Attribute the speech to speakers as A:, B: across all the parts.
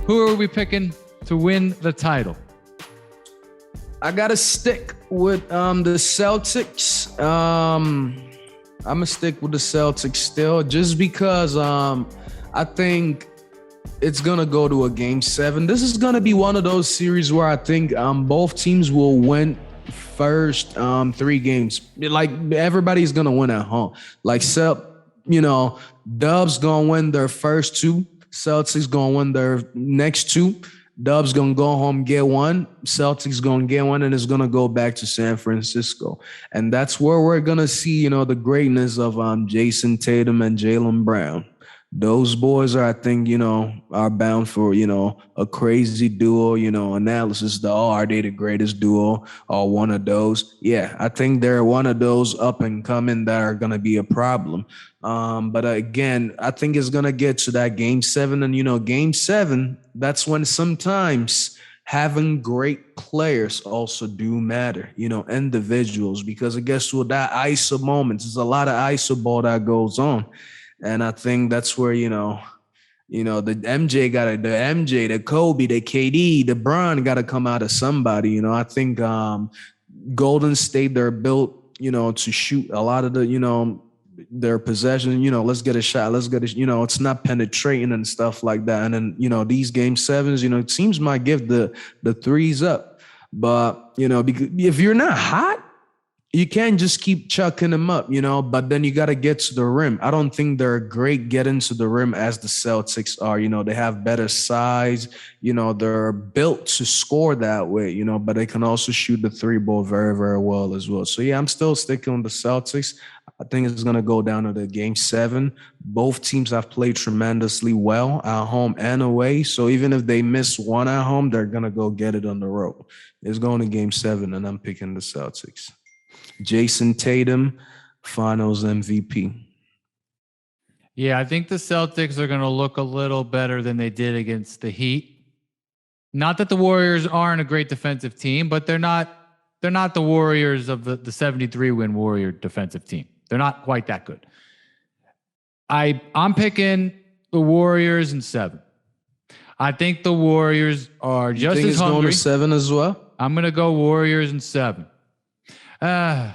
A: Who are we picking to win the title?
B: I gotta stick with the Celtics. I'm gonna stick with the Celtics still, just because I think it's gonna go to a game 7. This is gonna be one of those series where I think both teams will win first 3 games. Like, everybody's gonna win at home. Like, Dubs gonna win their first 2. Celtics gonna win their next 2. Dubs gonna go home, get 1. Celtics gonna get 1, and it's gonna go back to San Francisco. And that's where we're gonna see, the greatness of Jason Tatum and Jaylen Brown. Those boys are bound for, a crazy duo, analysis. Are they the greatest duo or one of those? Yeah, I think they're one of those up and coming that are going to be a problem. But again, I think it's going to get to that game 7. And, game 7, that's when sometimes having great players also do matter, individuals, because it gets to that ISO moments. There's a lot of ISO ball that goes on. And I think that's where, the MJ, the Kobe, the KD, the Bron got to come out of somebody. I think Golden State, they're built, to shoot a lot of the, their possession, let's get a shot. Let's get a, it's not penetrating and stuff like that. And then, these game 7s, teams might give the threes up. But, because if you're not hot, you can't just keep chucking them up, but then you got to get to the rim. I don't think they're great getting to the rim as the Celtics are. They have better size. They're built to score that way, but they can also shoot the 3 ball very, very well as well. So, yeah, I'm still sticking with the Celtics. I think it's going to go down to the game 7. Both teams have played tremendously well at home and away. So even if they miss one at home, they're going to go get it on the road. It's going to game 7, and I'm picking the Celtics. Jason Tatum, Finals MVP.
A: Yeah, I think the Celtics are going to look a little better than they did against the Heat. Not that the Warriors aren't a great defensive team, but they're not the Warriors of the 73-win Warrior defensive team. They're not quite that good. I'm picking the Warriors in 7. I think the Warriors are just as hungry.
B: Going to 7 as well?
A: I'm going to go Warriors in 7. All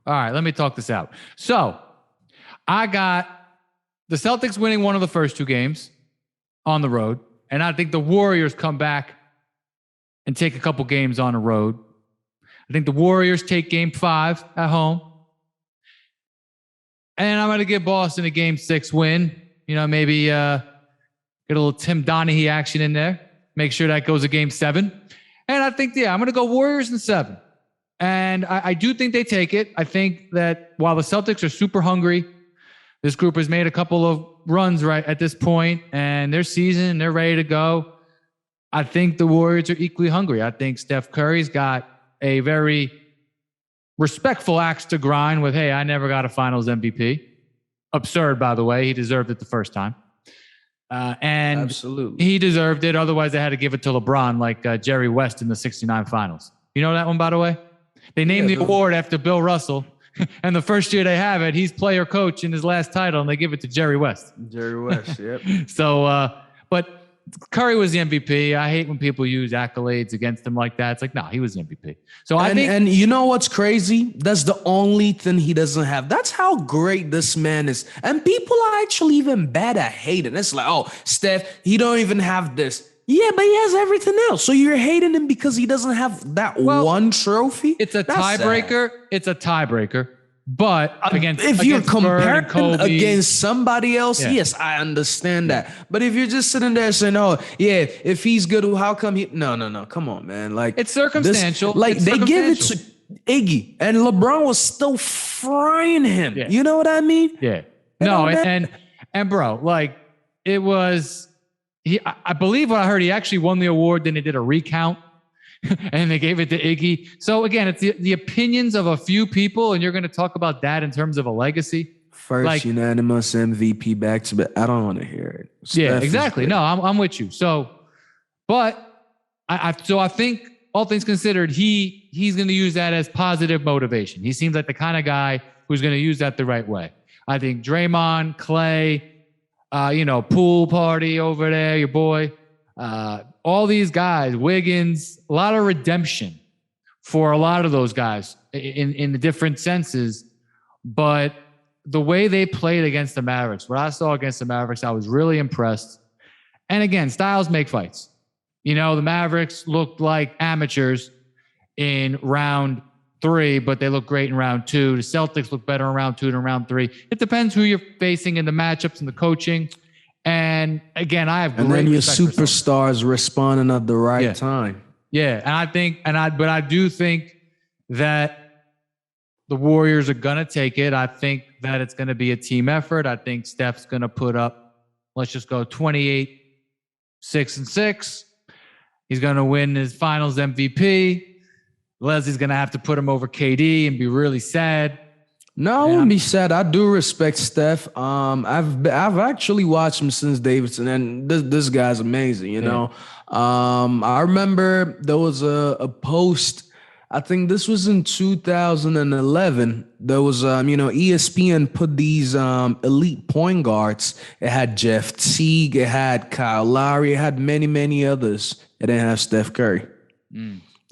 A: right, let me talk this out. So I got the Celtics winning one of the first 2 games on the road, and I think the Warriors come back and take a couple games on the road. I think the Warriors take game 5 at home, and I'm going to give Boston a game 6 win. Maybe get a little Tim Donaghy action in there. Make sure that goes a game 7. And I think, I'm going to go Warriors in 7. And I do think they take it. I think that while the Celtics are super hungry, this group has made a couple of runs right at this point, and their season, they're ready to go. I think the Warriors are equally hungry. I think Steph Curry's got a very respectful axe to grind with, hey, I never got a Finals MVP. Absurd, by the way. He deserved it the first time. And
B: absolutely,
A: he deserved it. Otherwise, they had to give it to LeBron like Jerry West in the 69 Finals. You know that one, by the way? They named the award after Bill Russell, and the first year they have it, he's player coach in his last title, and they give it to Jerry West.
B: Jerry West, yep.
A: So, but Curry was the MVP. I hate when people use accolades against him like that. It's like, no, he was the MVP. So I think,
B: and you know what's crazy? That's the only thing he doesn't have. That's how great this man is. And people are actually even bad at hating. It's like, oh, Steph, he don't even have this. Yeah, but he has everything else. So you're hating him because he doesn't have that one trophy?
A: It's a tiebreaker. It's a tiebreaker. But
B: if you're comparing against somebody else, yes, I understand that. But if you're just sitting there saying, "Oh, yeah, if he's good, how come he?" No, come on, man. Like,
A: it's circumstantial.
B: They give it to Iggy, and LeBron was still frying him. Yeah. You know what I mean?
A: Yeah. And bro, like, it was. I believe what I heard, he actually won the award. Then they did a recount, and they gave it to Iggy. So again, it's the opinions of a few people, and you're going to talk about that in terms of a legacy.
B: First unanimous MVP back to back. I don't want to hear it.
A: Yeah, exactly. No, I'm with you. So, but I think all things considered, he's going to use that as positive motivation. He seems like the kind of guy who's going to use that the right way. I think Draymond, Klay, pool party over there, your boy. All these guys, Wiggins, a lot of redemption for a lot of those guys in the different senses. But the way they played against the Mavericks, what I saw against the Mavericks, I was really impressed. And again, styles make fights. The Mavericks looked like amateurs in round 3, but they look great in round 2. The Celtics look better in round 2 than round 3. It depends who you're facing in the matchups and the coaching. And again, I have great
B: and then your
A: respect for
B: superstars responding at the right time.
A: Yeah, and I do think that the Warriors are gonna take it. I think that it's gonna be a team effort. I think Steph's gonna put up, let's just go 28, 6-6. He's gonna win his Finals MVP. Leslie's gonna have to put him over KD and be really sad.
B: No, I wouldn't be sad. I do respect Steph. I've actually watched him since Davidson, and this guy's amazing. You know, I remember there was a post. I think this was in 2011. There was ESPN put these elite point guards. It had Jeff Teague, it had Kyle Lowry, it had many others. It didn't have Steph Curry.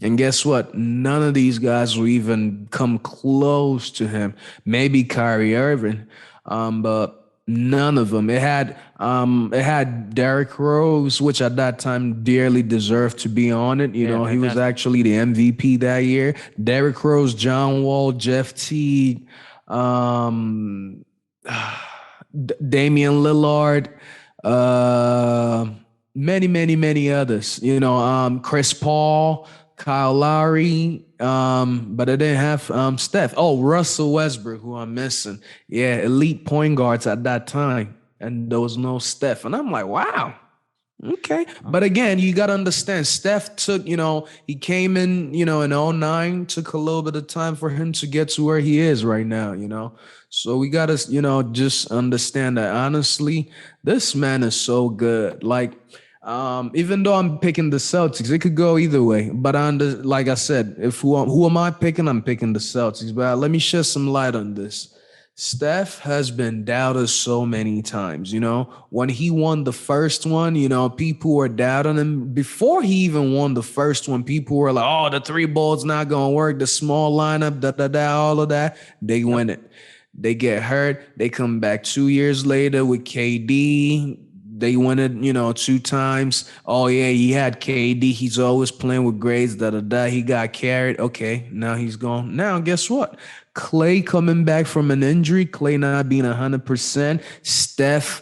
B: And guess what? None of these guys will even come close to him. Maybe Kyrie Irving, but none of them. It had Derrick Rose, which at that time dearly deserved to be on it. He was actually the MVP that year. Derrick Rose, John Wall, Jeff Teague, Damian Lillard, many others. Chris Paul, Kyle Lowry, but I didn't have Steph. Oh, Russell Westbrook, who I'm missing. Yeah, elite point guards at that time. And there was no Steph. And I'm like, wow. Okay. But again, you got to understand, Steph took, he came in, in 2009, took a little bit of time for him to get to where he is right now. So we got to, just understand that honestly, this man is so good. Like, even though I'm picking the Celtics, it could go either way. But like I said, who am I picking? I'm picking the Celtics. But let me shed some light on this. Steph has been doubted so many times. When he won the first one, people were doubting him. Before he even won the first one, people were like, "Oh, the 3 ball's not gonna work. The small lineup, all of that." They win it. They get hurt. They come back 2 years later with KD. They win it, 2 times. Oh, yeah, he had KD. He's always playing with grades, He got carried. Okay, now he's gone. Now, guess what? Klay coming back from an injury. Klay not being 100%. Steph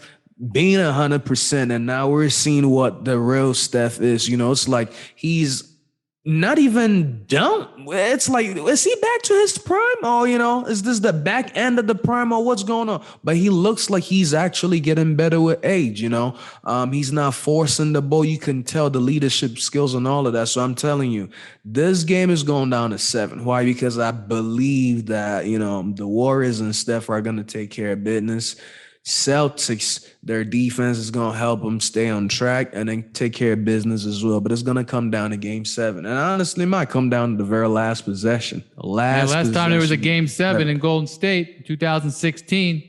B: being 100%. And now we're seeing what the real Steph is. It's like he's not even done. It's like, is he back to his prime? Oh, is this the back end of the prime or what's going on? But he looks like he's actually getting better with age, He's not forcing the ball. You can tell the leadership skills and all of that. So I'm telling you, this game is going down to 7. Why? Because I believe that, the Warriors and Steph are going to take care of business. Celtics, their defense is going to help them stay on track and then take care of business as well. But it's going to come down to game 7. And honestly, it might come down to the very last possession. Last
A: time there was a game 7 in Golden State, 2016.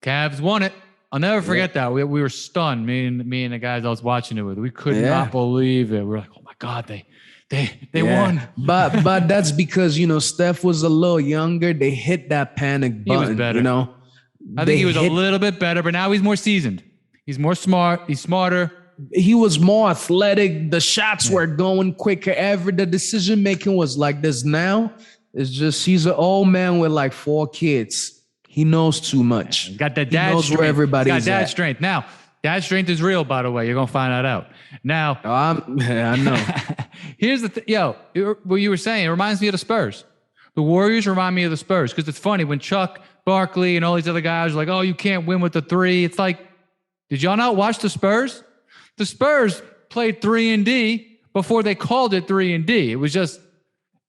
A: Cavs won it. I'll never forget that. We were stunned. Me and the guys I was watching it with. We could not believe it. We're like, oh my God, they won.
B: But that's because, Steph was a little younger. They hit that panic button.
A: He was better. I think he was a little bit better, but now he's more seasoned. He's more smart. He's smarter.
B: He was more athletic. The shots were going quicker. The decision making was like this. Now it's just he's an old man with like 4 kids. He knows too much.
A: He's got that dad strength.
B: Where everybody's
A: He's got dad strength. Now, dad strength is real, by the way. You're gonna find that out. Now,
B: I know.
A: Here's the thing, what you were saying. It reminds me of the Spurs. The Warriors remind me of the Spurs because it's funny when Chuck Barkley and all these other guys are like, "Oh, you can't win with the 3." It's like, did y'all not watch the Spurs? The Spurs played 3-and-D before they called it 3-and-D. It was just,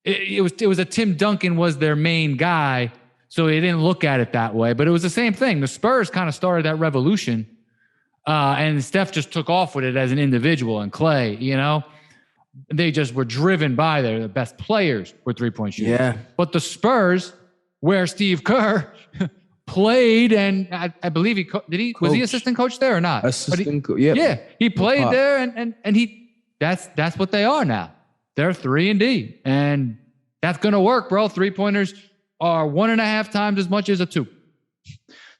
A: it was a Tim Duncan was their main guy, so they didn't look at it that way. But it was the same thing. The Spurs kind of started that revolution, and Steph just took off with it as an individual. And Klay, they just were driven by the best players were 3-point shooters.
B: Yeah.
A: But the Spurs, where Steve Kerr played, and I believe was he assistant coach there or not? Yeah, he played there, and that's what they are now. They're 3-D, and that's gonna work, bro. 3-pointers are 1.5 times as much as a 2.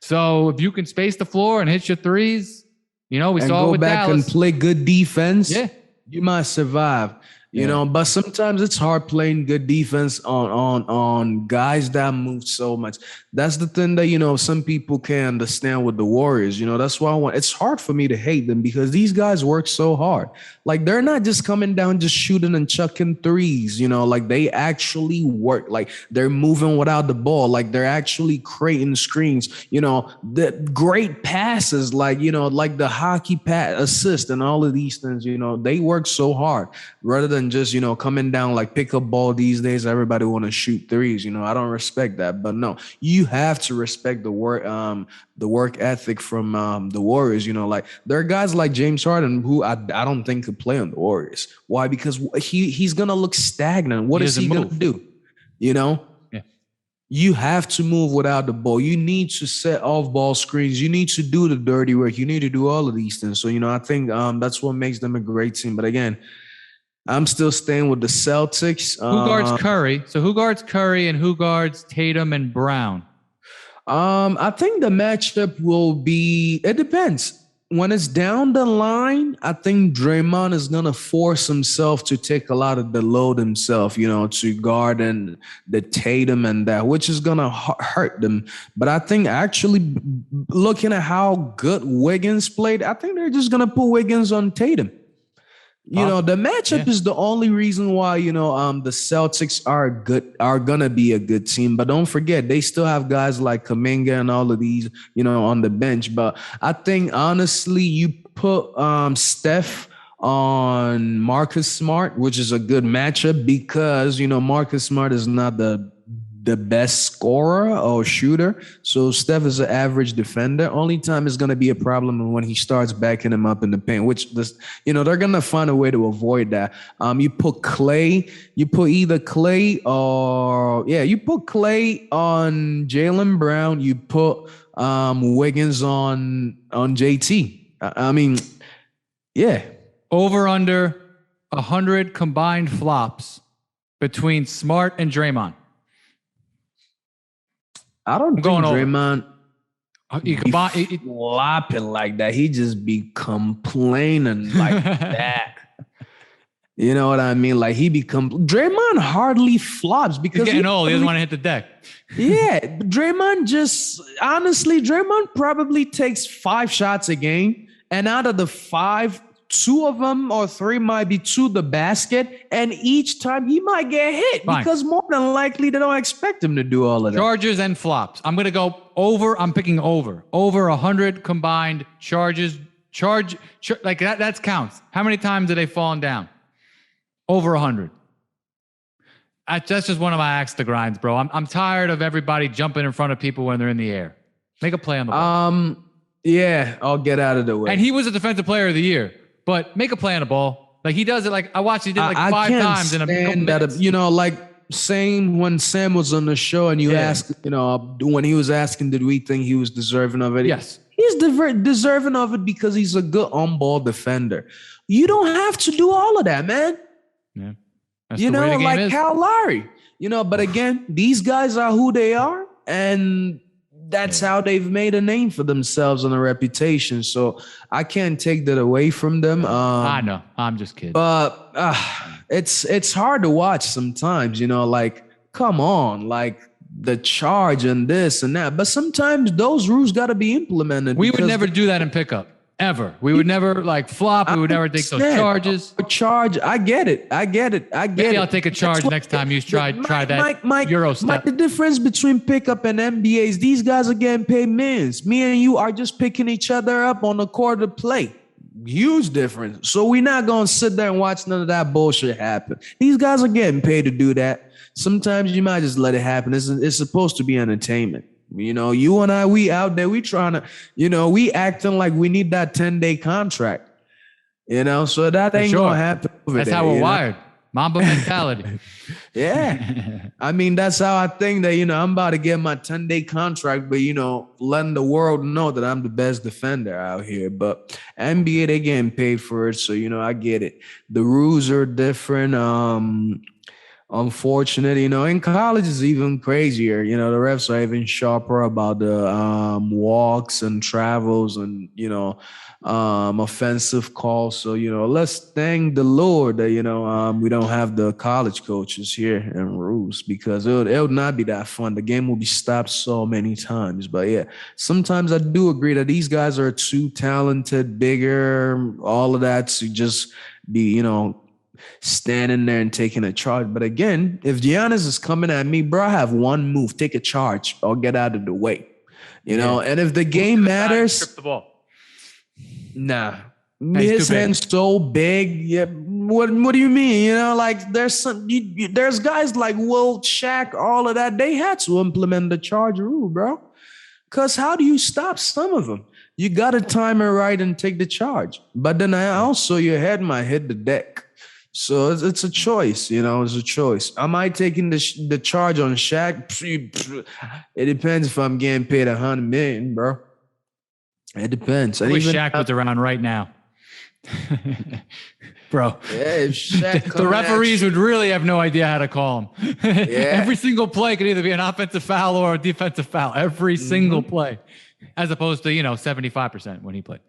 A: So if you can space the floor and hit your threes, we saw it with Dallas. Go back
B: and play good defense. Yeah, you might survive. You know, but sometimes it's hard playing good defense on guys that move so much. That's the thing that, some people can't understand with the Warriors. That's why it's hard for me to hate them, because these guys work so hard. Like, they're not just coming down, just shooting and chucking threes, like they actually work. Like, they're moving without the ball. Like, they're actually creating screens, the great passes, like the hockey pass assist and all of these things, they work so hard rather than just, coming down like pick up ball. These days, everybody want to shoot threes. I don't respect that. But no, you have to respect the work ethic from the Warriors. Like, there are guys like James Harden who I don't think could play on the Warriors. Why? Because he's gonna look stagnant. What is he gonna do? Yeah. You have to move without the ball. You need to set off ball screens. You need to do the dirty work. You need to do all of these things. So, I think that's what makes them a great team. But again, I'm still staying with the Celtics.
A: Who guards Curry? So who guards Curry and who guards Tatum and Brown?
B: I think the matchup will be, it depends. When it's down the line, I think Draymond is going to force himself to take a lot of the load himself, to guard and the Tatum and that, which is going to hurt them. But I think actually looking at how good Wiggins played, I think they're just going to put Wiggins on Tatum. The matchup is the only reason why, the Celtics are going to be a good team. But don't forget, they still have guys like Kuminga and all of these, on the bench. But I think, honestly, you put Steph on Marcus Smart, which is a good matchup because, Marcus Smart is not the best scorer or shooter. So Steph is an average defender. Only time is going to be a problem when he starts backing him up in the paint, which they're going to find a way to avoid that. You put Klay on Jaylen Brown. You put Wiggins on JT. I mean, yeah.
A: Over under 100 combined flops between Smart and Draymond.
B: I don't think Draymond be flopping like that. He just be complaining like that. You know what I mean? Like, Draymond hardly flops because
A: he's getting old. He doesn't want to hit the deck.
B: Yeah, Draymond probably takes 5 shots a game, and out of the 5, 2 of them or 3 might be to the basket, and each time he might get hit because more than likely they don't expect him to do all of that.
A: Charges and flops. I'm going to go over. I'm picking over 100 combined charges. Like that counts. How many times are they falling down? Over 100. That's just one of my axe to grinds, bro. I'm tired of everybody jumping in front of people when they're in the air. Make a play on the ball.
B: Yeah, I'll get out of the way.
A: And he was a defensive player of the year. But make a play on the ball. Like, he does it. Like, I watched, he did it like 5 times in a couple minutes.
B: Like saying when Sam was on the show and you asked, when he was asking, did we think he was deserving of it?
A: Yes.
B: He's deserving of it because he's a good on-ball defender. You don't have to do all of that, man.
A: Yeah. That's the way the game is.
B: Kyle Lowry. But again, these guys are who they are, and that's how they've made a name for themselves and a reputation. So I can't take that away from them.
A: I know. I'm just kidding.
B: But it's hard to watch sometimes, like, come on, like the charge and this and that. But sometimes those rules got to be implemented.
A: We would never do that in pickup. Ever. We would never flop. We would never take those charges.
B: Charge. I get it.
A: Maybe I'll take a charge next time you try that Euro step.
B: The difference between pickup and NBA is these guys are getting paid millions. Me and you are just picking each other up on the court to play. Huge difference. So we're not going to sit there and watch none of that bullshit happen. These guys are getting paid to do that. Sometimes you might just let it happen. It's supposed to be entertainment. You and I, we out there, we trying to, we acting like we need that 10-day contract, so that ain't going to happen over
A: That's
B: there,
A: how we're wired. Mamba mentality.
B: Yeah. I mean, that's how I think that, I'm about to get my 10-day contract, but, letting the world know that I'm the best defender out here. But NBA, they getting paid for it. So, I get it. The rules are different. Unfortunate, in college is even crazier. The refs are even sharper about the walks and travels and offensive calls. So let's thank the Lord that we don't have the college coaches here and rules, because it'll not be that fun. The game will be stopped so many times. But yeah, sometimes I do agree that these guys are too talented, bigger, all of that to just be standing there and taking a charge. But again, if Giannis is coming at me, bro, I have one move: take a charge or get out of the way. And if the game matters,
A: strip the ball.
B: Nah, his hand's so big. Yeah, what do you mean? There's guys like Wilt, Shaq, all of that. They had to implement the charge rule, bro. Because how do you stop some of them? You got to time it right and take the charge. But then your head might hit the deck. So it's a choice, it's a choice. Am I taking the charge on Shaq? It depends if I'm getting paid $100 million, bro. It depends.
A: I wish Shaq was around right now. Bro.
B: Yeah, if Shaq
A: the referees would really have no idea how to call him. Yeah. Every single play could either be an offensive foul or a defensive foul. Every single play. As opposed to, 75% when he played.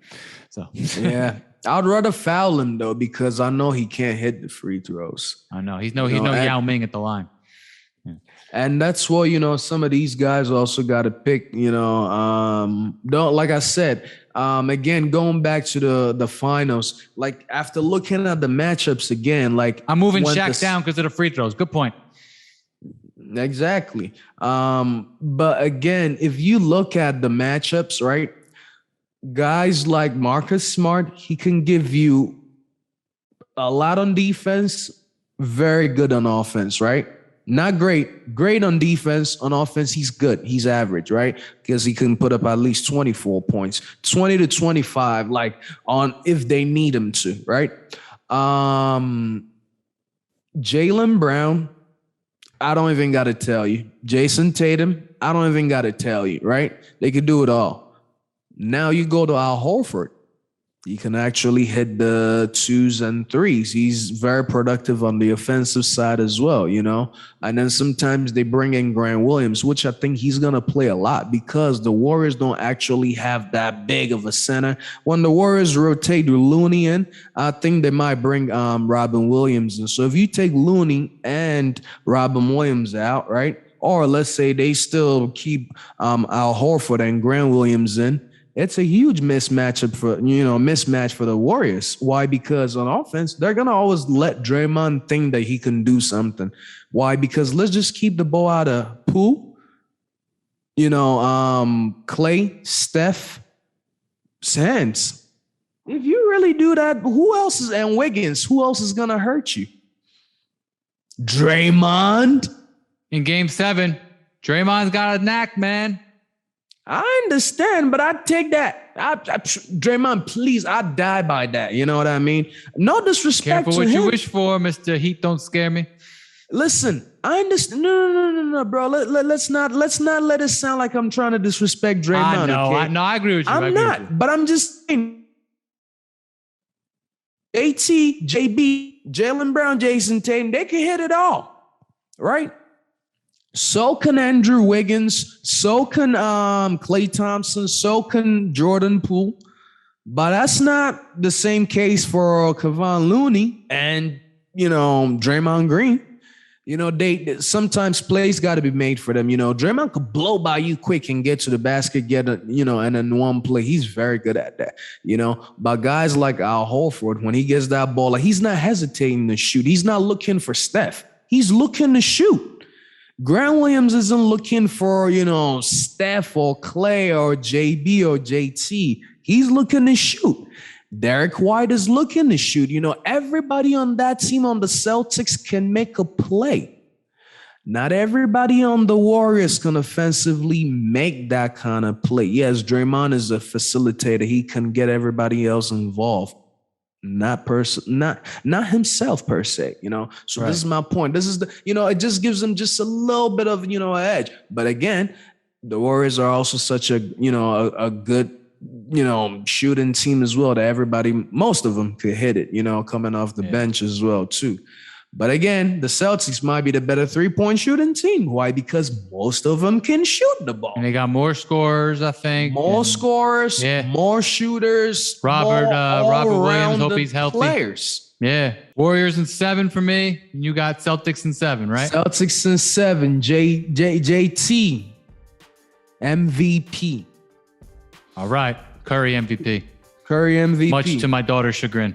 A: So
B: yeah. I'd rather foul him though, because I know he can't hit the free throws.
A: I know. He's no Yao Ming at the line. Yeah.
B: And that's why, some of these guys also got to pick, don't, like I said, again, going back to the finals, like after looking at the matchups again, like
A: I'm moving Shaq down because of the free throws. Good point.
B: Exactly. But again, if you look at the matchups, right, guys like Marcus Smart, he can give you a lot on defense, very good on offense, right? Not great on defense. On offense, he's good. He's average, right? Because he can put up at least 24 points, 20 to 25, like on if they need him to, right? Jaylen Brown, I don't even got to tell you. Jason Tatum, I don't even got to tell you, right? They could do it all. Now you go to Al Horford. He can actually hit the 2s and 3s. He's very productive on the offensive side as well, And then sometimes they bring in Grant Williams, which I think he's going to play a lot because the Warriors don't actually have that big of a center. When the Warriors rotate Looney in, I think they might bring Robin Williams in. So if you take Looney and Robin Williams out, right? Or let's say they still keep Al Horford and Grant Williams in, it's a huge mismatch for the Warriors. Why? Because on offense, they're going to always let Draymond think that he can do something. Why? Because let's just keep the ball out of Poole, Klay, Steph, hands. If you really do that, and Wiggins, who else is going to hurt you? Draymond.
A: In game 7, Draymond's got a knack, man.
B: I understand, but I'd take that. Draymond, please, I'd die by that. You know what I mean? No disrespect
A: to him. Careful what you wish for, Mr. Heat. Don't scare me.
B: Listen, I understand. No, bro. Let's not let it sound like I'm trying to disrespect Draymond.
A: I agree with you.
B: I'm not, but I'm just saying. AT, JB, Jaylen Brown, Jason Tatum, they can hit it all, right? So can Andrew Wiggins. So can Klay Thompson. So can Jordan Poole. But that's not the same case for Kevon Looney and, Draymond Green. They sometimes plays got to be made for them. Draymond could blow by you quick and get to the basket, and then one play. He's very good at that. But guys like Al Horford, when he gets that ball, he's not hesitating to shoot. He's not looking for Steph. He's looking to shoot. Grant Williams isn't looking for, Steph or Klay or JB or JT. He's looking to shoot. Derek White is looking to shoot. Everybody on that team on the Celtics can make a play. Not everybody on the Warriors can offensively make that kind of play. Yes, Draymond is a facilitator. He can get everybody else involved. not himself per se, you know. So
A: Right.
B: this is my point. This is the, you know, it just gives them just a little bit of, you know, an edge. But again, the Warriors are also such a, you know, a good, you know, shooting team as well, that everybody, most of them could hit it, you know, coming off the bench as well too. But again, the Celtics might be the better 3-point shooting team. Why? Because most of them can shoot the ball.
A: And they got more scorers, I think.
B: More scorers,
A: Yeah.
B: more shooters.
A: Robert Williams, hope he's healthy.
B: Players.
A: Yeah. Warriors in 7 for me. And you got Celtics in 7, right?
B: Celtics in 7. JT. MVP.
A: All right. Curry MVP.
B: Curry MVP.
A: Much to my daughter's chagrin.